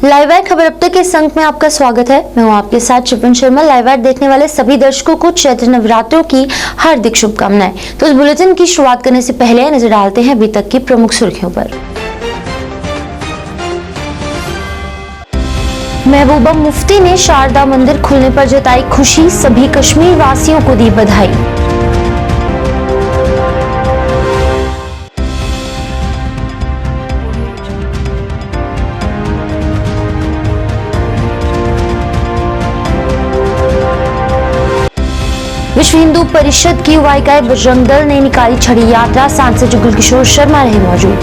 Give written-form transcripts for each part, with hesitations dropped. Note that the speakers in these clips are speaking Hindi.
लाइव एड खबर अब तक के इस अंक में आपका स्वागत है। मैं हूं आपके साथ शिवन शर्मा। लाइव एड देखने वाले सभी दर्शकों को चैत्र नवरात्रों की हार्दिक शुभकामनाएं। तो इस बुलेटिन की शुरुआत करने से पहले नजर डालते हैं अभी तक की प्रमुख सुर्खियों पर। महबूबा मुफ्ती ने शारदा मंदिर खुलने पर जताई खुशी, सभी कश्मीर वासियों को दी बधाई। विश्व हिंदू परिषद की युवा इकाई बजरंग दल ने निकाली छड़ी यात्रा, सांसद जुगल किशोर शर्मा रहे मौजूद।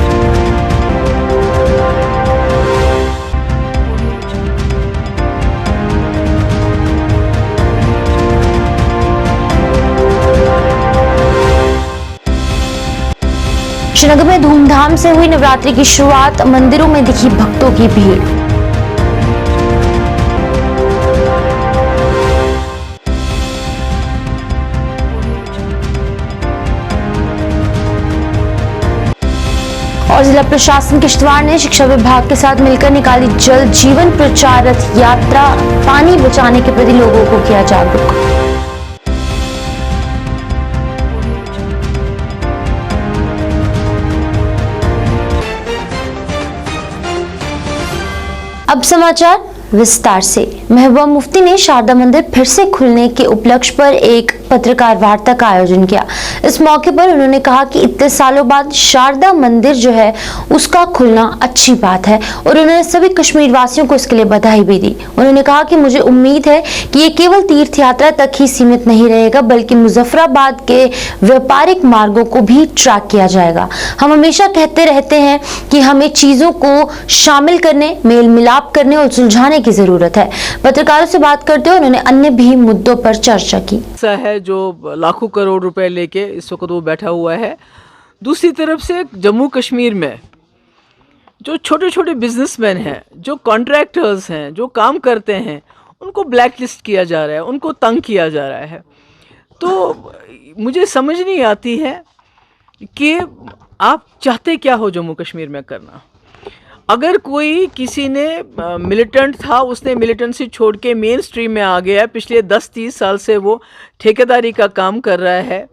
श्रीनगर में धूमधाम से हुई नवरात्रि की शुरुआत, मंदिरों में दिखी भक्तों की भीड़। और जिला प्रशासन किश्तवाड़ ने शिक्षा विभाग के साथ मिलकर निकाली जल जीवन प्रचार रथ यात्रा, पानी बचाने के प्रति लोगों को किया जागरूक। अब समाचार विस्तार से। महबूबा मुफ्ती ने शारदा मंदिर फिर से खुलने के उपलक्ष्य पर एक पत्रकार वार्ता का आयोजन किया। इस मौके पर उन्होंने कहा कि इतने सालों बाद शारदा मंदिर जो है उसका खुलना अच्छी बात है और उन्होंने सभी कश्मीर वासियों को इसके लिए बधाई भी दी। उन्होंने कहा कि मुझे उम्मीद है कि ये केवल तीर्थ यात्रा तक ही सीमित नहीं रहेगा, बल्कि मुजफ्फराबाद के व्यापारिक मार्गों को भी ट्रैक किया जाएगा। हम हमेशा कहते रहते हैं कि हमें चीजों को शामिल करने, मेल मिलाप करने और सुलझाने की जरूरत है। पत्रकारों से बात करते हुए उन्होंने अन्य भी मुद्दों पर चर्चा की। ऐसा है जो लाखों करोड़ रुपए लेके इस वक्त वो बैठा हुआ है। दूसरी तरफ से जम्मू कश्मीर में जो छोटे छोटे बिजनेसमैन हैं, जो कॉन्ट्रैक्टर्स हैं, जो काम करते हैं, उनको ब्लैक लिस्ट किया जा रहा है, उनको तंग किया जा रहा है। तो मुझे समझ नहीं आती है कि आप चाहते क्या हो जम्मू कश्मीर में करना। अगर कोई किसी ने मिलिटेंट था, उसने मिलिटेंसी छोड़ के मेन स्ट्रीम में आ गया, पिछले 10-30 साल से वो ठेकेदारी का काम कर रहा है,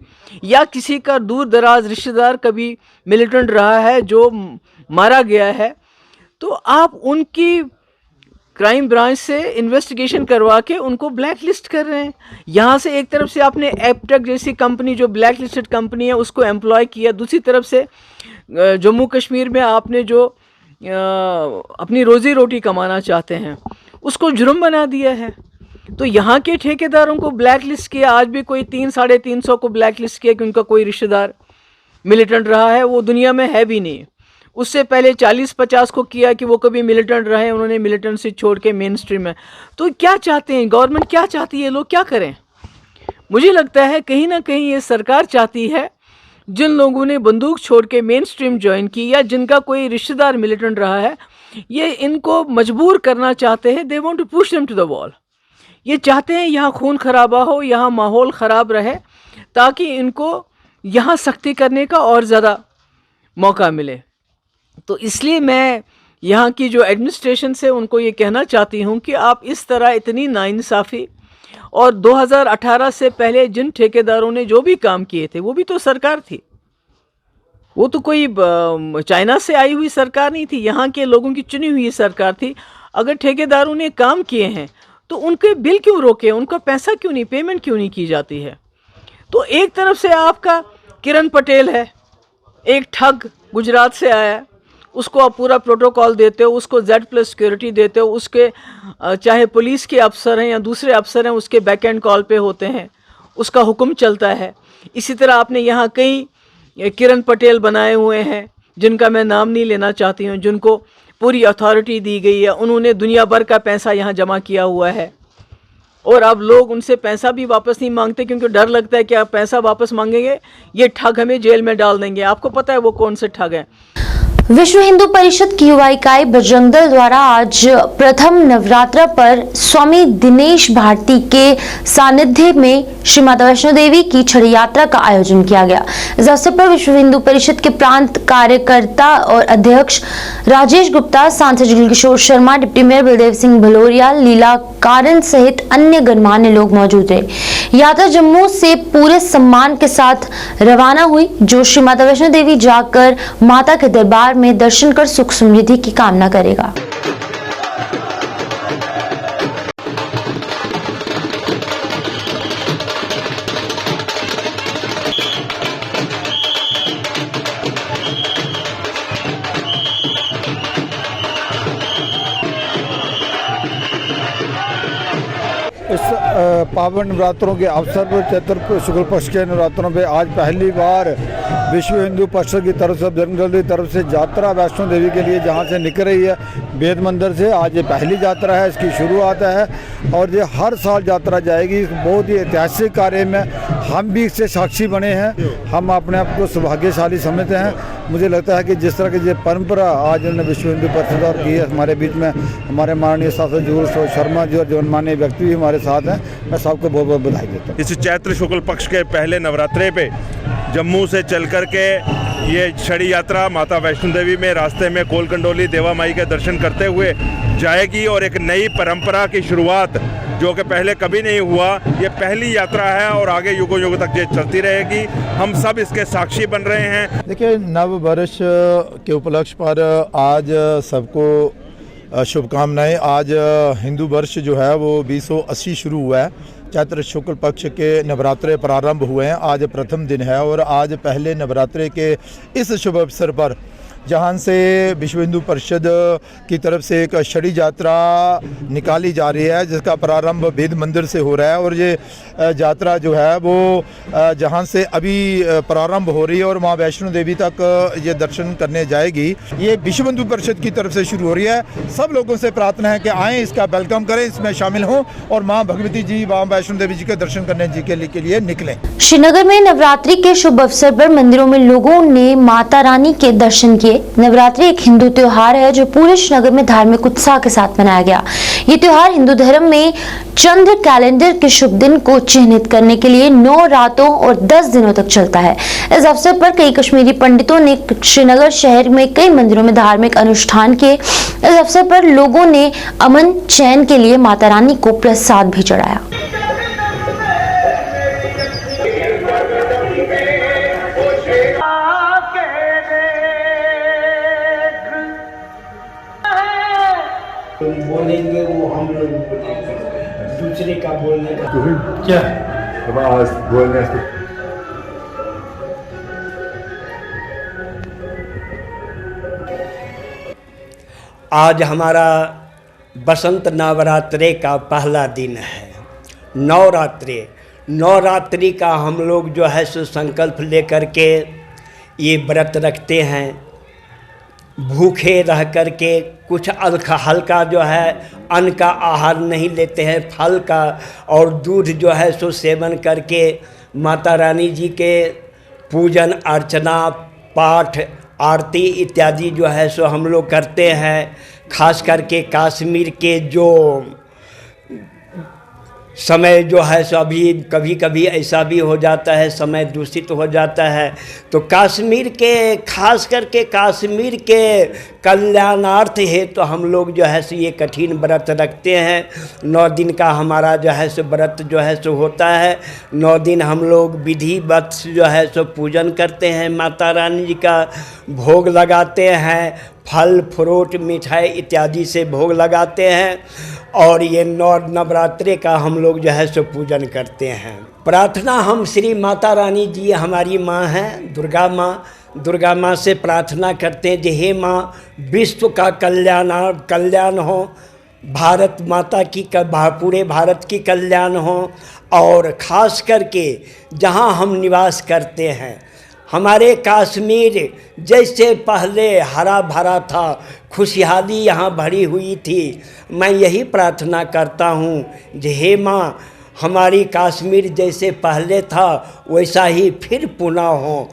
या किसी का दूर दराज रिश्तेदार कभी मिलिटेंट रहा है जो मारा गया है, तो आप उनकी क्राइम ब्रांच से इन्वेस्टिगेशन करवा के उनको ब्लैक लिस्ट कर रहे हैं। यहाँ से एक तरफ से आपने एपटेक जैसी कंपनी जो ब्लैक लिस्टेड कंपनी है उसको एम्प्लॉय किया, दूसरी तरफ से जम्मू कश्मीर में आपने जो अपनी रोज़ी रोटी कमाना चाहते हैं उसको जुर्म बना दिया है। तो यहाँ के ठेकेदारों को ब्लैक लिस्ट किया। आज भी कोई 300-350 को ब्लैक लिस्ट किया कि उनका कोई रिश्तेदार मिलिटेंट रहा है, वो दुनिया में है भी नहीं। उससे पहले 40-50 को किया कि वो कभी मिलिटेंट रहे, उन्होंने मिलिटेंट से छोड़ के मेन स्ट्रीम में। तो क्या चाहते हैं गवर्नमेंट, क्या चाहती है, लोग क्या करें? मुझे लगता है कहीं ना कहीं ये सरकार चाहती है जिन लोगों ने बंदूक छोड़ के मेन स्ट्रीम ज्वाइन की या जिनका कोई रिश्तेदार मिलिटेंट रहा है, ये इनको मजबूर करना चाहते हैं। They want to push them to the wall. ये चाहते हैं यहाँ खून खराबा हो, यहाँ माहौल ख़राब रहे, ताकि इनको यहाँ सख्ती करने का और ज़्यादा मौका मिले। तो इसलिए मैं यहाँ की जो एडमिनिस्ट्रेशन से उनको ये कहना चाहती हूँ कि आप इस तरह इतनी नाइंसाफ़ी, और 2018 से पहले जिन ठेकेदारों ने जो भी काम किए थे वो भी तो सरकार थी, वो तो कोई चाइना से आई हुई सरकार नहीं थी, यहाँ के लोगों की चुनी हुई सरकार थी। अगर ठेकेदारों ने काम किए हैं तो उनके बिल क्यों रोके, उनका पैसा क्यों नहीं, पेमेंट क्यों नहीं की जाती है? तो एक तरफ से आपका किरण पटेल है, एक ठग गुजरात से आया है, उसको आप पूरा प्रोटोकॉल देते हो, उसको Z+ सिक्योरिटी देते हो, उसके चाहे पुलिस के अफसर हैं या दूसरे अफसर हैं उसके बैक एंड कॉल पे होते हैं, उसका हुक्म चलता है। इसी तरह आपने यहाँ कई किरण पटेल बनाए हुए हैं जिनका मैं नाम नहीं लेना चाहती हूँ, जिनको पूरी अथॉरिटी दी गई है, उन्होंने दुनिया भर का पैसा यहाँ जमा किया हुआ है, और अब लोग उनसे पैसा भी वापस नहीं मांगते क्योंकि डर लगता है कि आप पैसा वापस मांगेंगे ये ठग हमें जेल में डाल देंगे। आपको पता है वो कौन से ठग हैं। विश्व हिंदू परिषद की युवा इकाई बजरंग दल द्वारा आज प्रथम नवरात्र पर स्वामी दिनेश भारती के सानिध्य में श्री माता वैष्णो देवी की छड़ी यात्रा का आयोजन किया गया। इस अवसर पर विश्व हिंदू परिषद के प्रांत कार्यकर्ता और अध्यक्ष राजेश गुप्ता, सांसद जुगल किशोर शर्मा, डिप्टी मेयर बलदेव सिंह भलोरिया, लीला कारण सहित अन्य गणमान्य लोग मौजूद रहे। यात्रा जम्मू से पूरे सम्मान के साथ रवाना हुई, जो श्री माता वैष्णो देवी जाकर माता के दरबार में दर्शन कर सुख समृद्धि की कामना करेगा। इस पावन नवरात्रों के अवसर पर चैत्र शुक्ल पक्ष के नवरात्रों पे आज पहली बार विश्व हिंदू परिषद की तरफ से बजरंग दल की तरफ से यात्रा वैष्णो देवी के लिए जहाँ से निकल रही है वेद मंदिर से, आज ये पहली यात्रा है, इसकी शुरुआत है और ये हर साल यात्रा जाएगी। बहुत ही ऐतिहासिक कार्य में हम भी इससे साक्षी बने हैं। हम अपने आप को सौभाग्यशाली समझते हैं। मुझे लगता है कि जिस तरह की ये परंपरा आज विश्व हिंदू परिषद और की है हमारे बीच में, हमारे माननीय सांसद जुगल किशोर शर्मा जी और जनमान्य व्यक्ति भी हमारे साथ हैं, मैं सबको बहुत बहुत बधाई देता हूँ। इस चैत्र शुक्ल पक्ष के पहले नवरात्रे पे जम्मू से चल कर के ये छड़ी यात्रा माता वैष्णो देवी में रास्ते में कोल कंडोली देवा माई के दर्शन करते हुए जाएगी और एक नई परंपरा की शुरुआत जो कि पहले कभी नहीं हुआ, ये पहली यात्रा है और आगे युगों युगों तक ये चलती रहेगी। हम सब इसके साक्षी बन रहे हैं। देखिए, नव वर्ष के उपलक्ष्य पर आज सबको शुभकामनाएं। आज हिंदू वर्ष जो है वो 2080 शुरू हुआ है। चैत्र शुक्ल पक्ष के नवरात्रे प्रारंभ हुए हैं। आज प्रथम दिन है और आज पहले नवरात्रे के इस शुभ अवसर पर जहाँ से विश्व हिंदू परिषद की तरफ से एक छड़ी यात्रा निकाली जा रही है, जिसका प्रारंभ वेद मंदिर से हो रहा है और ये यात्रा जो है वो जहाँ से अभी प्रारंभ हो रही है और माँ वैष्णो देवी तक ये दर्शन करने जाएगी। ये विश्व हिंदू परिषद की तरफ से शुरू हो रही है। सब लोगों से प्रार्थना है कि आएँ, इसका वेलकम करें, इसमें शामिल हों और माँ भगवती जी, माँ वैष्णो देवी जी के दर्शन करने जी के लिए निकलें। श्रीनगर में नवरात्रि के शुभ अवसर पर मंदिरों में लोगों ने माता रानी के दर्शन किए। नवरात्रि एक हिंदू त्योहार है जो पूरे श्रीनगर में धार्मिक उत्साह के साथ मनाया गया। ये त्योहार हिंदू धर्म में चंद्र कैलेंडर के शुभ दिन को चिन्हित करने के लिए 9 रातों और 10 दिनों तक चलता है। इस अवसर पर कई कश्मीरी पंडितों ने श्रीनगर शहर में कई मंदिरों में धार्मिक अनुष्ठान किए। इस अवसर पर लोगों ने अमन चैन के लिए माता रानी को प्रसाद भी चढ़ाया। बोलेंगे वो हम लोग बोलेंगे, दूसरे का बोलने का क्या बोलने आज हमारा बसंत नवरात्रे का पहला दिन है। नवरात्रि का हम लोग जो है सो संकल्प लेकर के ये व्रत रखते हैं। भूखे रह कर के कुछ हल्का जो है अन्न का आहार नहीं लेते हैं, फल का और दूध जो है सो सेवन करके माता रानी जी के पूजन अर्चना पाठ आरती इत्यादि जो है सो हम लोग करते हैं। खास करके कश्मीर के जो समय जो है सो अभी कभी कभी ऐसा भी हो जाता है, समय दूषित हो जाता है, तो कश्मीर के खास करके कश्मीर के कल्याणार्थ है तो हम लोग जो है सो ये कठिन व्रत रखते हैं। 9 दिन का हमारा जो है सो व्रत जो है सो होता है। 9 दिन हम लोग विधिवत जो है सो पूजन करते हैं, माता रानी जी का भोग लगाते हैं, फल फ्रूट मिठाई इत्यादि से भोग लगाते हैं और ये नवरात्रि का हम लोग जो है सो पूजन करते हैं। प्रार्थना हम श्री माता रानी जी हमारी माँ हैं, दुर्गा माँ से प्रार्थना करते हैं कि हे माँ विश्व का कल्याण हो, भारत माता की पूरे भारत की कल्याण हो और ख़ास करके जहाँ हम निवास करते हैं हमारे कश्मीर जैसे पहले हरा भरा था, खुशहाली यहाँ भरी हुई थी। मैं यही प्रार्थना करता हूँ कि हे माँ हमारी कश्मीर जैसे पहले था वैसा ही फिर पुनः हो,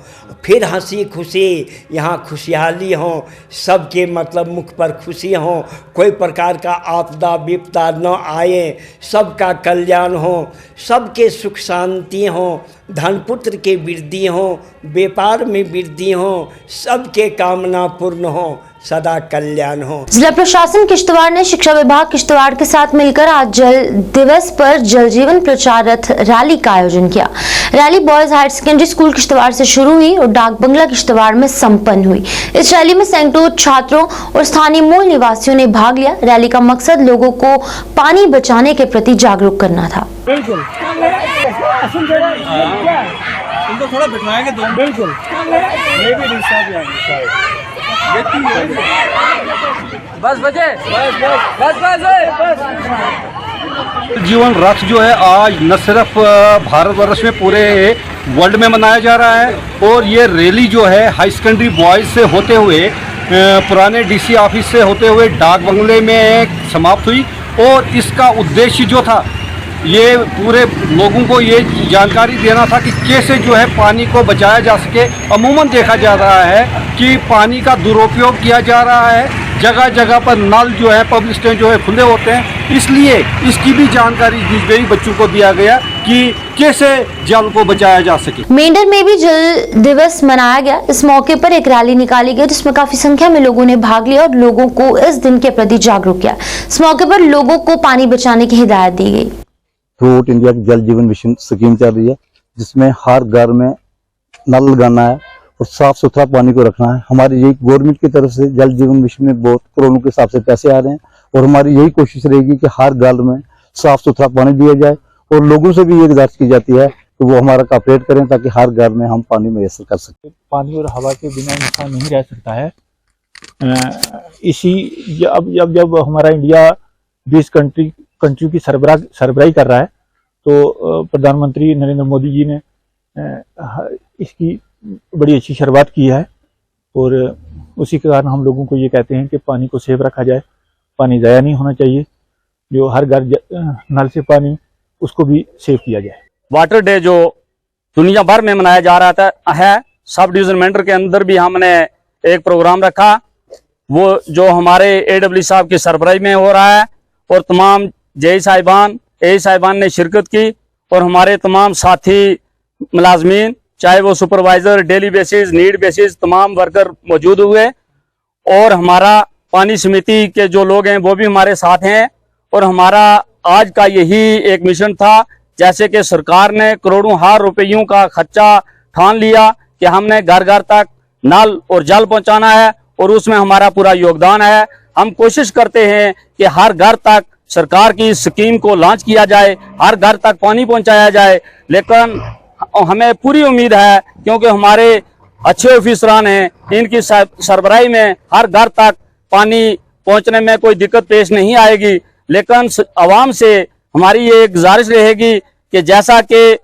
फिर हंसी खुशी यहाँ खुशहाली हो, सबके मतलब मुख पर खुशी हो, कोई प्रकार का आपदा विपदा न आए, सबका कल्याण हो, सबके सुख शांति हो, धन पुत्र के वृद्धि हो, व्यापार में वृद्धि हो, सबके कामना पूर्ण हो, सदा कल्याण हो। जिला प्रशासन किश्तवाड़ ने शिक्षा विभाग किश्तवाड़ के साथ मिलकर आज जल दिवस पर जल जीवन प्रचार रथ रैली का आयोजन किया। Rally boys higher secondary school Kishtwar से शुरू हुई और डाक बंगला किश्तवाड़ में संपन्न हुई। इस रैली में सैकड़ों छात्रों और स्थानीय मूल निवासियों ने भाग लिया। रैली का मकसद लोगों को पानी बचाने के प्रति जागरूक करना था। बिल्कुल इनको थोड़ा बिठवाएंगे दो। बिल्कुल ये भी बस बचे बस जीवन रथ जो है आज न सिर्फ भारतवर्ष में पूरे वर्ल्ड में मनाया जा रहा है और ये रैली जो है हाई सेकेंडरी बॉयज़ से होते हुए पुराने डीसी ऑफिस से होते हुए डाक बंगले में समाप्त हुई और इसका उद्देश्य जो था ये पूरे लोगों को ये जानकारी देना था कि कैसे जो है पानी को बचाया जा सके। अमूमन देखा जा रहा है कि पानी का दुरुपयोग किया जा रहा है, जगह जगह पर नल जो है पब्लिक स्टैंड जो है खुले होते हैं, इसलिए इसकी भी जानकारी दी गई, बच्चों को दिया गया कि कैसे जल को बचाया जा सके। मेंढर में भी जल दिवस मनाया गया। इस मौके पर एक रैली निकाली गई जिसमें काफी संख्या में लोगों ने भाग लिया और लोगों को इस दिन के प्रति जागरूक किया। इस मौके पर लोगों को पानी बचाने की हिदायत दी गई। थ्रू आउट इंडिया की जल जीवन मिशन स्कीम चल रही है जिसमें हर घर में नल लगाना है और साफ सुथरा पानी को रखना है। हमारी यही गवर्नमेंट की तरफ से जल जीवन मिशन में बहुत करोड़ों के हिसाब से पैसे आ रहे हैं और हमारी यही कोशिश रहेगी कि हर घर में साफ सुथरा पानी दिया जाए और लोगों से भी ये गुजारिश की जाती है कि वो हमारा कॉपरेट करें ताकि हर घर में हम पानी मैसर कर सकें। पानी और हवा के बिना इंसान नहीं रह सकता है। इसी जब हमारा इंडिया 20 कंट्री की सरबराही कर रहा है तो प्रधानमंत्री नरेंद्र मोदी जी ने इसकी बड़ी अच्छी शुरुआत की है और उसी के कारण हम लोगों को ये कहते हैं कि पानी को सेव रखा जाए, पानी ज़ाया नहीं होना चाहिए, जो हर घर नल से पानी उसको भी सेव किया जाए। वाटर डे जो दुनिया भर में मनाया जा रहा है, सब डिवीजन मेंढर के अंदर भी हमने एक प्रोग्राम रखा, वो जो हमारे AW साहब की सरबराही में हो रहा है और तमाम जय साहिबान साहिबान ने शिरकत की और हमारे तमाम साथी मुलाजमीन चाहे वो supervisor daily basis need basis तमाम वर्कर मौजूद हुए और हमारा पानी समिति के जो लोग हैं वो भी हमारे साथ हैं और हमारा आज का यही एक मिशन था। जैसे कि सरकार ने करोड़ों हार रुपयों का खर्चा ठान लिया कि हमने घर घर तक नल और जल पहुंचाना है और उसमें हमारा पूरा योगदान है। हम कोशिश करते हैं कि हर घर तक सरकार की स्कीम को लॉन्च किया जाए, हर घर तक पानी पहुंचाया जाए, लेकिन हमें पूरी उम्मीद है क्योंकि हमारे अच्छे ऑफिसरान हैं, इनकी सरबराही में हर घर तक पानी पहुंचने में कोई दिक्कत पेश नहीं आएगी। लेकिन आवाम से हमारी ये गुजारिश रहेगी कि जैसा कि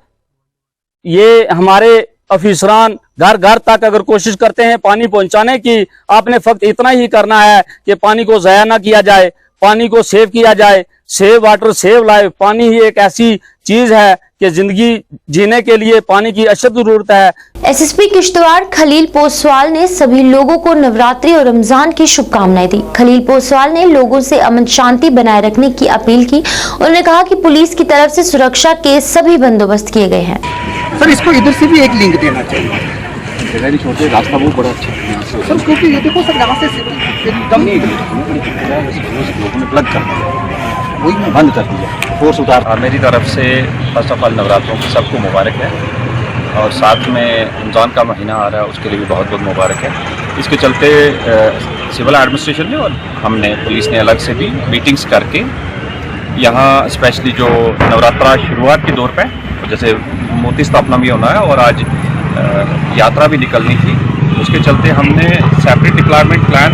ये हमारे ऑफिसरान घर घर तक अगर कोशिश करते हैं पानी पहुंचाने की, आपने फक्त इतना ही करना है कि पानी को ज़ाया ना किया जाए, पानी को सेव किया जाए। Save water save life. पानी ही एक ऐसी चीज है कि जिंदगी जीने के लिए पानी की अशद जरूरत है। एसएसपी किश्तवाड़ खलील पोसवाल ने सभी लोगों को नवरात्रि और रमजान की शुभकामनाएं दी। खलील पोसवाल ने लोगों से अमन शांति बनाए रखने की अपील की। उन्होंने कहा कि पुलिस की तरफ से सुरक्षा के सभी बंदोबस्त किए गए हैं। सर इसको इधर से भी एक लिंक देना चाहिए, छोटे रास्ता बहुत बड़ा अच्छा है सर, क्योंकि ये देखो सर यहाँ से एकदम प्लग कर वही बंद कर दिया, फोर्स उतार। मेरी तरफ से फर्स्ट ऑफ ऑल नवरात्रों की सबको मुबारक है और साथ में रमज़ान का महीना आ रहा है उसके लिए भी बहुत बहुत मुबारक है। इसके चलते सिविल एडमिनिस्ट्रेशन ने और हमने पुलिस ने अलग से भी मीटिंग्स करके यहाँ स्पेशली जो नवरात्रा शुरुआत के दौर पे जैसे मूर्ति स्थापना भी होना है और आज यात्रा भी निकलनी थी, उसके चलते हमने सेपरेट डिप्लॉयमेंट प्लान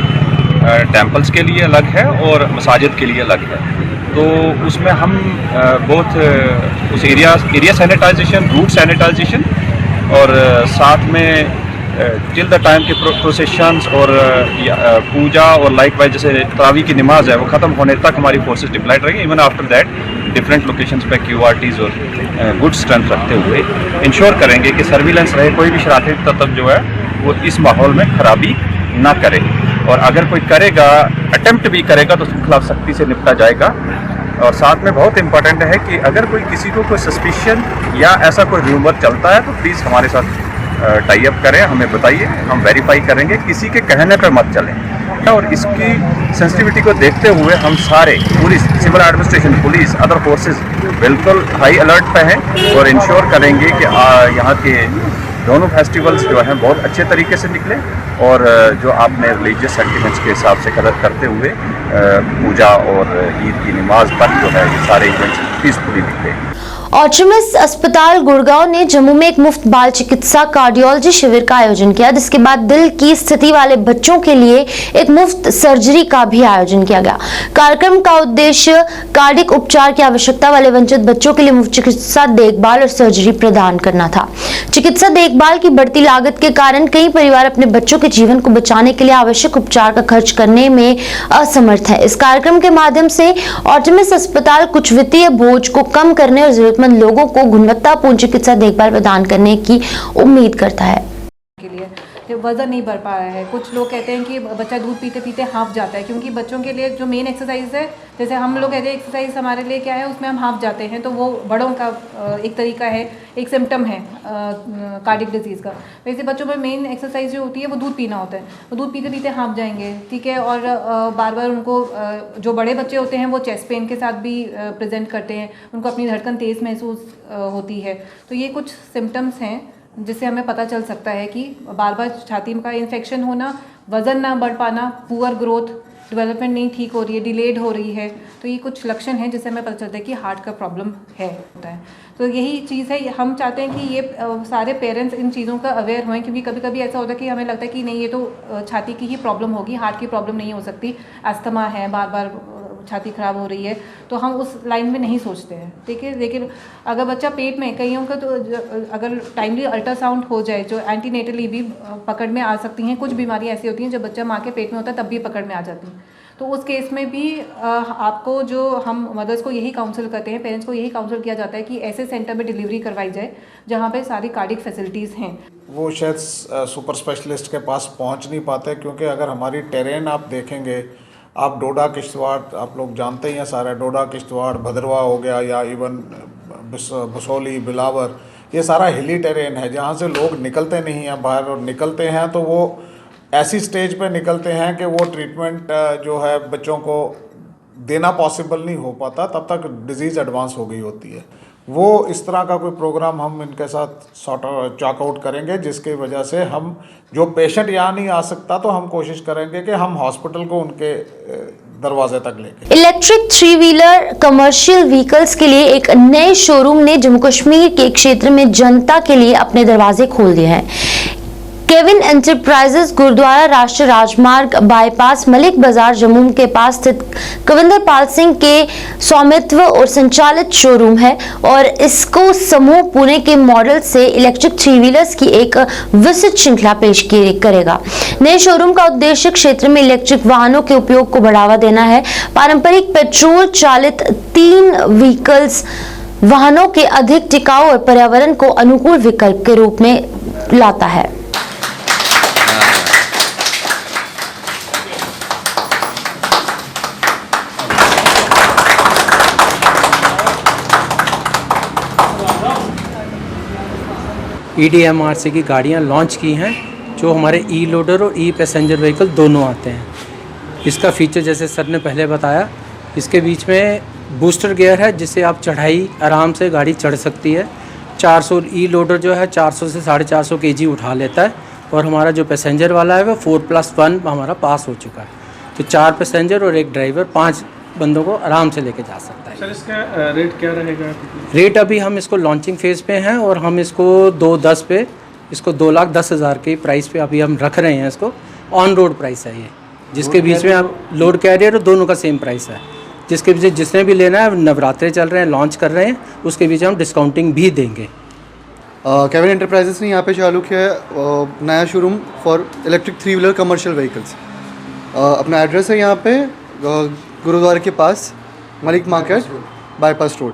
टेम्पल्स के लिए अलग है और मसाजिद के लिए अलग है। तो उसमें हम बहुत उस एरिया सैनिटाइजेशन, रूट सैनिटाइजेशन और साथ में टिल द टाइम के प्रोसेशंस और पूजा और लाइक वाइज जैसे तरावी की नमाज है वो ख़त्म होने तक हमारी फोर्सेस डिप्लॉयड रहेंगी। Even after that different locations पे QRTs और गुड स्ट्रेंथ रखते हुए इंश्योर करेंगे कि सर्विलेंस रहे, कोई भी शरारती तत्व जो है वो इस माहौल में खराबी ना करे, और अगर कोई करेगा, अटेम्प्ट भी करेगा तो उसके खिलाफ सख्ती से निपटा जाएगा। और साथ में बहुत इंपॉर्टेंट है कि अगर कोई किसी को कोई सस्पिशन या ऐसा कोई र्यूमर चलता है तो प्लीज़ हमारे साथ टाई अप करें, हमें बताइए, हम वेरीफाई करेंगे, किसी के कहने पे मत चलें। और इसकी सेंसिटिविटी को देखते हुए हम सारे पूरी civil administration, police, other forces बिल्कुल हाई अलर्ट पे हैं और इंश्योर करेंगे कि यहाँ के दोनों फेस्टिवल्स जो हैं बहुत अच्छे तरीके से निकले और जो आपने रिलीजियस सेंटिमेंट्स के हिसाब से करते हुए पूजा और ईद की नमाज तक जो है ये सारे इवेंट्स पीसफुली निकले। ऑर्चिमिस अस्पताल गुड़गांव ने जम्मू में एक मुफ्त बाल चिकित्सा कार्डियोलॉजी शिविर का आयोजन किया, जिसके बाद दिल की स्थिति वाले बच्चों के लिए एक मुफ्त सर्जरी का भी आयोजन किया गया। कार्यक्रम का उद्देश्य कार्डिक उपचार की आवश्यकता वाले वंचित बच्चों के लिए मुफ्त चिकित्सा देखभाल और सर्जरी प्रदान करना था। चिकित्सा देखभाल की बढ़ती लागत के कारण कई परिवार अपने बच्चों के जीवन को बचाने के लिए आवश्यक उपचार का खर्च करने में असमर्थ है। इस कार्यक्रम के माध्यम से ऑर्चिमिस अस्पताल कुछ वित्तीय बोझ को कम करने और जरूरतमंद लोगों को गुणवत्तापूर्ण चिकित्सा देखभाल प्रदान करने की उम्मीद करता है। के लिए वजन नहीं बढ़ पा रहा है। कुछ लोग कहते हैं कि बच्चा दूध पीते पीते हाफ जाता है, क्योंकि बच्चों के लिए जो मेन एक्सरसाइज है, जैसे हम लोग कहते हैं एक्सरसाइज हमारे लिए क्या है, उसमें हम हाफ जाते हैं, तो वो बड़ों का एक तरीका है, एक सिम्टम है कार्डिक डिजीज़ का। वैसे बच्चों में मेन एक्सरसाइज जो होती है वो दूध पीना होता है, वो दूध पीते पीते हाफ जाएंगे, ठीक है। और बार बार उनको जो बड़े बच्चे होते हैं वो चेस्ट पेन के साथ भी प्रेजेंट करते हैं, उनको अपनी धड़कन तेज़ महसूस होती है। तो ये कुछ सिम्टम्स हैं जिससे हमें पता चल सकता है कि बार बार छाती का इन्फेक्शन होना, वज़न ना बढ़ पाना, पुअर ग्रोथ, डेवलपमेंट नहीं ठीक हो रही है, डिलेड हो रही है, तो ये कुछ लक्षण हैं जिससे हमें पता चलता है कि हार्ट का प्रॉब्लम है। तो यही चीज़ है, हम चाहते हैं कि ये सारे पेरेंट्स इन चीज़ों का अवेयर हों, क्योंकि कभी कभी ऐसा होता है कि हमें लगता है कि नहीं, ये तो छाती की ही प्रॉब्लम होगी, हार्ट की प्रॉब्लम नहीं हो सकती, अस्थमा है, बार बार छाती खराब हो रही है, तो हम उस लाइन में नहीं सोचते हैं, ठीक है। लेकिन अगर बच्चा पेट में, कईयों का तो अगर टाइमली अल्ट्रासाउंड हो जाए, जो एंटीनेटली भी पकड़ में आ सकती हैं, कुछ बीमारियां ऐसी होती हैं जब बच्चा माँ के पेट में होता है तब भी पकड़ में आ जाती हैं, तो उस केस में भी आपको, जो हम मदर्स को यही काउंसिल करते हैं, पेरेंट्स को यही काउंसिल किया जाता है कि ऐसे सेंटर में डिलीवरी करवाई जाए जहाँ पे सारी कार्डिक फैसिलिटीज़ हैं। वो शायद सुपर स्पेशलिस्ट के पास पहुँच नहीं पाते, क्योंकि अगर हमारी टेरेन आप देखेंगे, आप डोडा किश्तवाड़ आप लोग जानते ही हैं सारे, डोडा किश्तवाड़ भद्रवा हो गया, या इवन बसोली, बिलावर, ये सारा हिली टेरेन है जहाँ से लोग निकलते नहीं हैं बाहर, और निकलते हैं तो वो ऐसी स्टेज पे निकलते हैं कि वो ट्रीटमेंट जो है बच्चों को देना पॉसिबल नहीं हो पाता, तब तक डिज़ीज़ एडवांस हो गई होती है। वो इस तरह का कोई प्रोग्राम हम इनके साथ चॉक आउट करेंगे, जिसकी वजह से हम, जो पेशेंट यहाँ नहीं आ सकता, तो हम कोशिश करेंगे कि हम हॉस्पिटल को उनके दरवाजे तक लेके। इलेक्ट्रिक 3 व्हीलर कमर्शियल व्हीकल्स के लिए एक नए शोरूम ने जम्मू कश्मीर के क्षेत्र में जनता के लिए अपने दरवाजे खोल दिए हैं। केविन एंटरप्राइजेस गुरुद्वारा राष्ट्रीय राजमार्ग बाईपास मलिक बाजार जम्मू के पास स्थित कविंदर पाल सिंह के स्वामित्व और संचालित शोरूम है और इसको समूह पुणे के मॉडल से इलेक्ट्रिक 3 व्हीलर्स की एक विस्तृत श्रृंखला पेश करेगा। नए शोरूम का उद्देश्य क्षेत्र में इलेक्ट्रिक वाहनों के उपयोग को बढ़ावा देना है। पारंपरिक पेट्रोल चालित 3 व्हीकल्स वाहनों के अधिक टिकाऊ और पर्यावरण को अनुकूल विकल्प के रूप में लाता है। EDMRC की गाड़ियाँ लॉन्च की हैं, जो हमारे ई लोडर और ई पैसेंजर व्हीकल दोनों आते हैं। इसका फीचर जैसे सर ने पहले बताया, इसके बीच में बूस्टर गियर है, जिससे आप चढ़ाई आराम से गाड़ी चढ़ सकती है। 400 ई लोडर जो है 400 से 450 kg उठा लेता है, और हमारा जो पैसेंजर वाला है वो 4+1 हमारा पास हो चुका है। तो 4 पैसेंजर और 1 ड्राइवर 5 बंदों को आराम से लेके जा सकता है। सर इसका रेट क्या रहेगा? रेट अभी हम इसको लॉन्चिंग फेज़ पे हैं, और हम इसको 210 पे, इसको 2,10,000 के प्राइस पे अभी हम रख रहे हैं। इसको ऑन रोड प्राइस है ये, जिसके बीच में आप लोड कैरियर दोनों का सेम प्राइस है। जिसके बीच जिसने भी लेना है, नवरात्रे चल रहे हैं, लॉन्च कर रहे हैं, उसके बीच हम डिस्काउंटिंग भी देंगे। केविन एंटरप्राइजेस ने यहाँ पे चालू किया है नया showroom for electric 3 wheeler commercial vehicles. अपना एड्रेस है यहाँ पे गुरुद्वारे के पास, मलिक मार्केट, बाईपास रोड।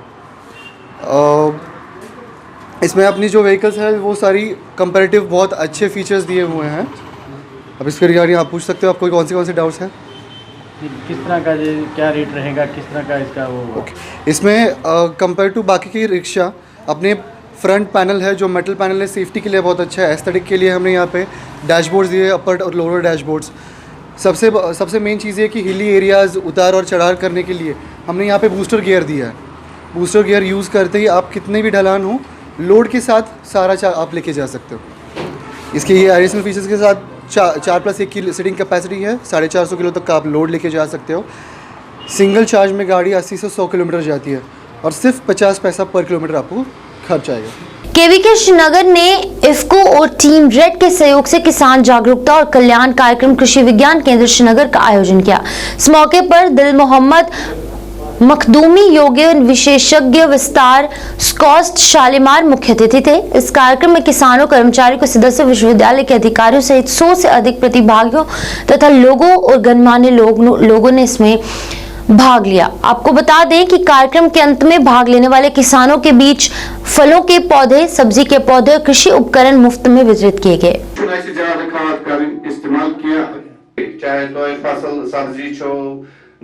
इसमें अपनी जो व्हीकल्स है वो सारी कंपैरेटिव बहुत अच्छे फीचर्स दिए हुए हैं। अब इसके रिगार्डिंग आप पूछ सकते हो, आपको कौन से डाउट्स हैं? किस तरह का क्या रेट रहेगा, किस तरह का इसका वो? इसमें कंपेयर टू बाकी की रिक्शा अपने फ्रंट पैनल है जो मेटल पैनल है, सेफ्टी के लिए बहुत अच्छा है। एस्थेटिक के लिए हमने यहाँ पे डैशबोर्ड्स दिए, अपर और लोअर डैशबोर्ड्स। सबसे मेन चीज़ है कि हिली एरियाज़ उतार और चढ़ाव करने के लिए हमने यहाँ पे बूस्टर गियर दिया है। बूस्टर गियर यूज़ करते ही आप कितने भी ढलान हो, लोड के साथ सारा आप लेके जा सकते हो। इसके ये एडिशनल फीचर्स के साथ 4+1 की सीटिंग कैपेसिटी है, 450 किलो तक का आप लोड लेके जा सकते हो। सिंगल चार्ज में गाड़ी 80 से 100 किलोमीटर जाती है और सिर्फ 50 पैसा पर किलोमीटर आपको खर्च आएगा। केवीके श्रीनगर ने इफ्को और टीम रेड के सहयोग से किसान जागरूकता और कल्याण कार्यक्रम कृषि विज्ञान केंद्र श्रीनगर का आयोजन किया। इस मौके पर दिल मोहम्मद मखदूमी योग्य विशेषज्ञ विस्तार स्कॉस्ट शालीमार मुख्य अतिथि थे। इस कार्यक्रम में किसानों, कर्मचारियों के सदस्य, विश्वविद्यालय के अधिकारियों सहित 100 से अधिक प्रतिभागियों तथा लोगों और गणमान्य लोगों ने इसमें भाग लिया। आपको बता दें कि कार्यक्रम के अंत में भाग लेने वाले किसानों के बीच फलों के पौधे, सब्जी के पौधे और कृषि उपकरण मुफ्त में वितरित किए गए। इस्तेमाल किया, चाहे तो फसल सब्जी छो,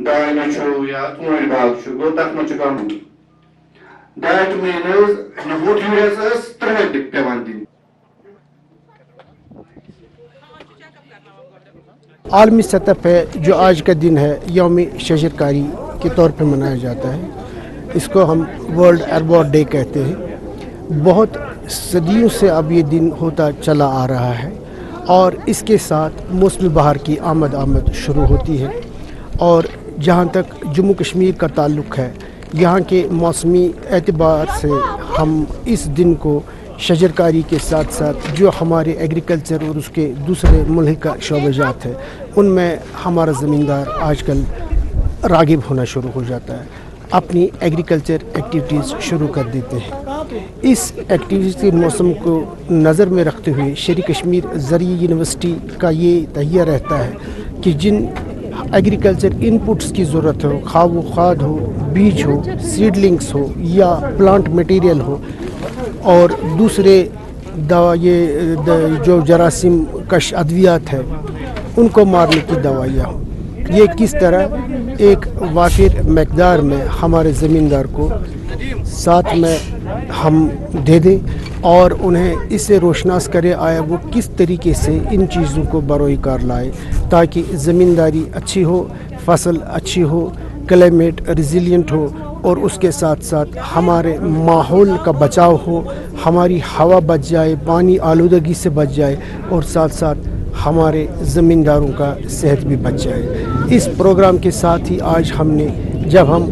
दाल छो या तुम बाग छो, गो तक मच कम। दैट मीन्स नबूत यूरियस तरह पेवान दिन। आलमी सतह पे जो आज का दिन है यौम शजरकारी के तौर पे मनाया जाता है। इसको हम वर्ल्ड एयरबोर्ड डे कहते हैं। बहुत सदियों से अब ये दिन होता चला आ रहा है और इसके साथ मौसम बहार की आमद शुरू होती है। और जहाँ तक जम्मू कश्मीर का ताल्लुक़ है, यहाँ के मौसमी एतबार से हम इस दिन को शजरकारी के साथ साथ जो हमारे एग्रीकल्चर और उसके दूसरे मुल्क का शोबजात है उनमें हमारा ज़मींदार आजकल रागिब होना शुरू हो जाता है, अपनी एग्रीकल्चर एक्टिविटीज़ शुरू कर देते हैं। इस एक्टिविटीज़ के मौसम को नज़र में रखते हुए शेर कश्मीर ज़रिए यूनिवर्सिटी का ये तहिया रहता है कि जिन एग्रीकल्चर इनपुट्स की ज़रूरत हो, खा वो खाद हो, बीज हो, सीडलिंग्स हो या प्लांट मटेरियल हो और दूसरे दवा जो जरासीम कश अद्वियात है उनको मारने की दवाइयाँ हो, ये किस तरह एक वाफिर मकदार में हमारे ज़मींदार को साथ में हम दे दें और उन्हें इससे रोशनास करे आया वो किस तरीके से इन चीज़ों को बरोई कार लाए ताकि ज़मींदारी अच्छी हो, फसल अच्छी हो, क्लाइमेट रिजिलियंट हो और उसके साथ साथ हमारे माहौल का बचाव हो, हमारी हवा बच जाए, पानी आलूदगी से बच जाए और साथ साथ हमारे ज़मींदारों का सेहत भी बच जाए। इस प्रोग्राम के साथ ही आज हमने जब हम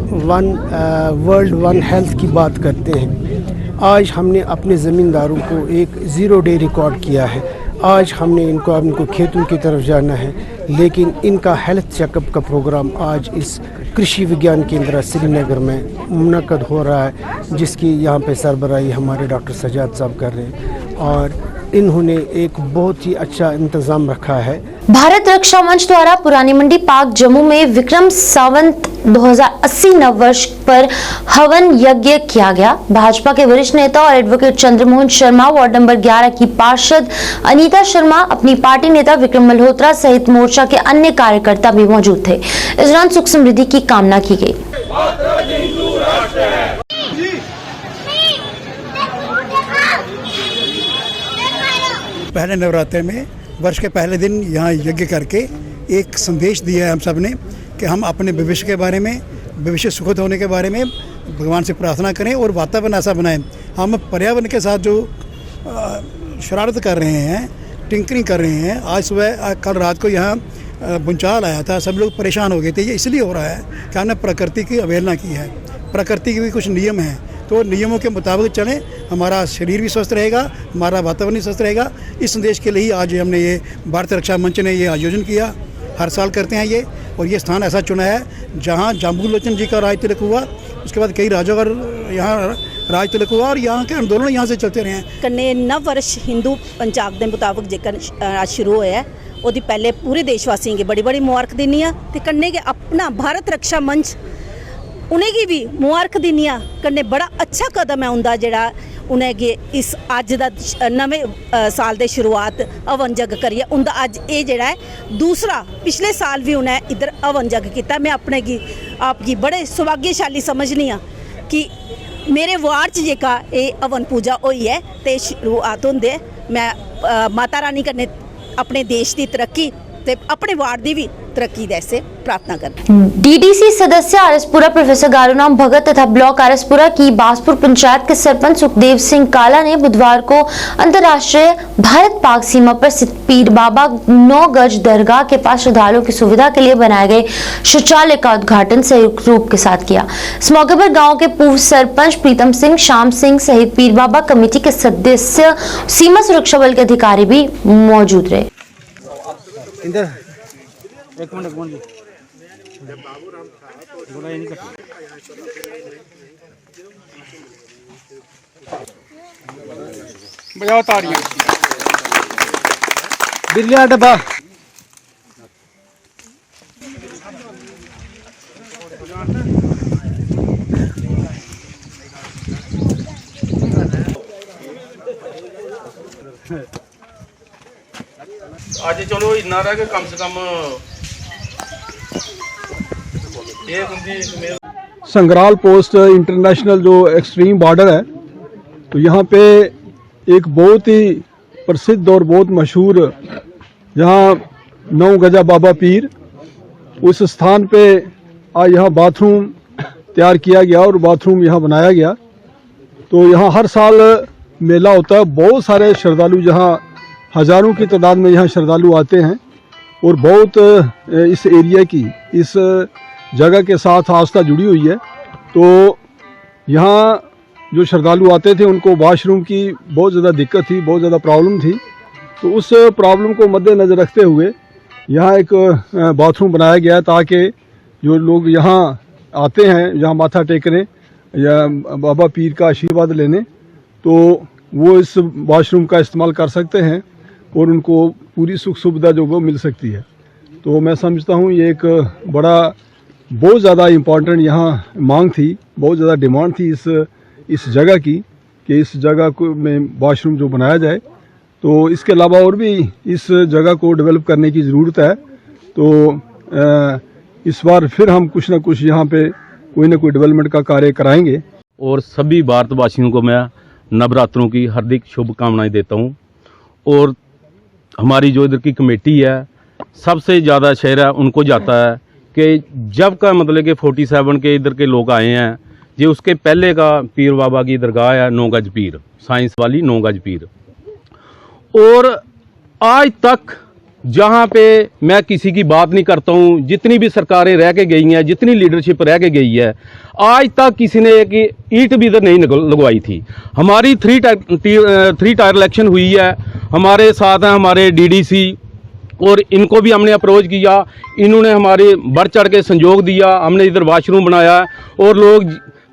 वर्ल्ड वन हेल्थ की बात करते हैं, आज हमने अपने ज़मींदारों को एक 0 डे रिकॉर्ड किया है। आज हमने इनको खेतों की तरफ जाना है, लेकिन इनका हेल्थ चेकअप का प्रोग्राम आज इस कृषि विज्ञान केंद्र श्रीनगर में मुनक़द हो रहा है, जिसकी यहाँ पे सरबराही हमारे डॉक्टर सजाद साहब कर रहे हैं और इन्होंने एक बहुत ही अच्छा इंतज़ाम रखा है। भारत रक्षा मंच द्वारा पुरानी मंडी पार्क जम्मू में विक्रम संवत 2080 नववर्ष पर हवन यज्ञ किया गया। भाजपा के वरिष्ठ नेता और advocate Chandramohan Sharma, ward number 11 की पार्षद अनीता शर्मा, अपनी पार्टी नेता विक्रम मल्होत्रा सहित मोर्चा के अन्य कार्यकर्ता भी मौजूद थे। इस दौरान सुख समृद्धि की कामना की गई। पहले नवरात्रे में वर्ष के पहले दिन यहाँ यज्ञ करके एक संदेश दिया है हम सब ने कि हम अपने भविष्य के बारे में, भविष्य सुखद होने के बारे में भगवान से प्रार्थना करें और वातावरण ऐसा बनाएं। हम पर्यावरण के साथ जो शरारत कर रहे हैं, टिंकरिंग कर रहे हैं, आज सुबह कल रात को यहाँ भूचाल आया था, सब लोग परेशान हो गए थे। ये इसलिए हो रहा है कि हमने प्रकृति की अवहेलना की है। प्रकृति के भी कुछ नियम हैं, तो नियमों के मुताबिक चलें, हमारा शरीर भी स्वस्थ रहेगा, हमारा वातावरण भी स्वस्थ रहेगा। इस संदेश के लिए ही आज हमने ये भारतीय रक्षा मंच ने ये आयोजन किया। हर साल करते हैं ये, और ये स्थान ऐसा चुना है जहाँ जाम्बू लोचन जी का राज तिलक हुआ, उसके बाद कई राजाओं का यहाँ राज तिलक हुआ और यहाँ के आंदोलन यहाँ से चलते रहे हैं। कन्ने नव वर्ष हिंदू पंचांग के मुताबिक जेकर आज शुरू होया है ਉਹਦੀ पहले पूरे देशवासियों की बड़ी बड़ी मुबारक दिनी आ ते कन्ने के अपना भारत रक्षा मंच उन्हें की भी मुबारक दिनी आ कन्ने बड़ा अच्छा कदम है उनका जड़ा उन्हें गे इस अज दा नवे साल दे शुरुआत हवन जग करिए उनका अज ये जड़ा है दूसरा पिछले साल भी उन्हें इधर हवन जग किया। मैं अपने की आपकी बड़े सौभाग्यशाली समझनी हाँ कि मेरे वार्ड च जेका ये हवन पूजा हुई है तो शुरुआत होंदे मैं माता रानी कन्ने अपने देश की तरक्की ते अपने वार्ड की भी तरक्की जैसे प्रार्थना करना। डीडीसी सदस्य आरएसपुरा प्रोफेसर गारूराम भगत तथा ब्लॉक आरएसपुरा की बासपुर पंचायत के सरपंच सुखदेव सिंह काला ने बुधवार को अंतर्राष्ट्रीय भारत पाक सीमा पर स्थित पीर बाबा 9 गज दरगाह के पास श्रद्धालुओं की सुविधा के लिए बनाए गए शौचालय का उद्घाटन संयुक्त रूप के साथ किया। इस मौके पर गाँव के पूर्व सरपंच प्रीतम सिंह, श्याम सिंह सहित पीर बाबा कमेटी के सदस्य, सीमा सुरक्षा बल के अधिकारी भी मौजूद रहे। इधर एक मिनट बोल बोला ये नहीं कर बजाओ तालियां बिल्लिया डब्बा आज चलो इतना रहा कि कम से कम संग्राल पोस्ट इंटरनेशनल जो एक्सट्रीम बॉर्डर है, तो यहाँ पे एक बहुत ही प्रसिद्ध और बहुत मशहूर जहाँ 9 गजा बाबा पीर, उस स्थान पे आज यहाँ बाथरूम तैयार किया गया और बाथरूम यहाँ बनाया गया। तो यहाँ हर साल मेला होता है, बहुत सारे श्रद्धालु जहाँ हज़ारों की तादाद में यहाँ श्रद्धालु आते हैं और बहुत इस एरिया की इस जगह के साथ आस्था जुड़ी हुई है। तो यहाँ जो श्रद्धालु आते थे उनको वॉशरूम की बहुत ज़्यादा दिक्कत थी, बहुत ज़्यादा प्रॉब्लम थी। तो उस प्रॉब्लम को मद्देनज़र रखते हुए यहाँ एक बाथरूम बनाया गया ताकि जो लोग यहाँ आते हैं, यहाँ माथा टेकने या बाबा पीर का आशीर्वाद लेने, तो वो इस वॉशरूम का इस्तेमाल कर सकते हैं और उनको पूरी सुख सुविधा जो वो मिल सकती है। तो मैं समझता हूँ ये एक बड़ा बहुत ज़्यादा इम्पॉर्टेंट यहाँ मांग थी, बहुत ज़्यादा डिमांड थी इस जगह की कि इस जगह को में वॉशरूम जो बनाया जाए। तो इसके अलावा और भी इस जगह को डेवलप करने की ज़रूरत है। तो इस बार फिर हम कुछ ना कुछ यहाँ पे कोई ना कोई डेवलपमेंट का कार्य कराएंगे। और सभी भारतवासियों को मैं नवरात्रों की हार्दिक शुभकामनाएं देता हूँ। और हमारी जो इधर की कमेटी है, सबसे ज़्यादा शहर है उनको जाता है कि जब का मतलब कि 47 के इधर के लोग आए हैं, ये उसके पहले का पीर बाबा की दरगाह है 9 गज पीर, साइंस वाली 9 गज पीर। और आज तक जहाँ पे मैं किसी की बात नहीं करता हूँ, जितनी भी सरकारें रह के गई हैं, जितनी लीडरशिप रह के गई है, आज तक किसी ने एक ईंट भी इधर नहीं लगवाई थी। हमारी 3 टायर इलेक्शन हुई है, हमारे साथ हैं हमारे डीडीसी और इनको भी हमने अप्रोच किया, इन्होंने हमारे बढ़ चढ़ के संयोग दिया। हमने इधर वॉशरूम बनाया और लोग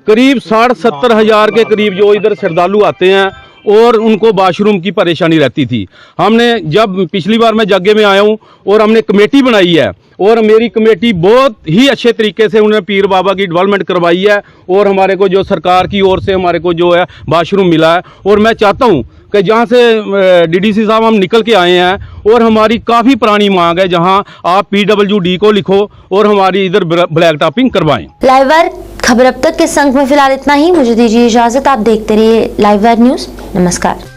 करीब 60-70 हज़ार के करीब जो इधर श्रद्धालु आते हैं और उनको वॉशरूम की परेशानी रहती थी। हमने जब पिछली बार मैं जगह में आया हूँ और हमने कमेटी बनाई है और मेरी कमेटी बहुत ही अच्छे तरीके से उन्होंने पीर बाबा की डेवलपमेंट करवाई है और हमारे को जो सरकार की ओर से हमारे को जो है वॉशरूम मिला है। और मैं चाहता हूँ कि जहाँ से डीडीसी साहब हम निकल के आए हैं और हमारी काफ़ी पुरानी मांग है, जहाँ आप PWD को लिखो और हमारी इधर ब्लैक टॉपिंग करवाएं। लाइव वायर खबर अब तक के संग में फिलहाल इतना ही। मुझे दीजिए इजाजत। आप देखते रहिए लाइव वायर न्यूज़। नमस्कार।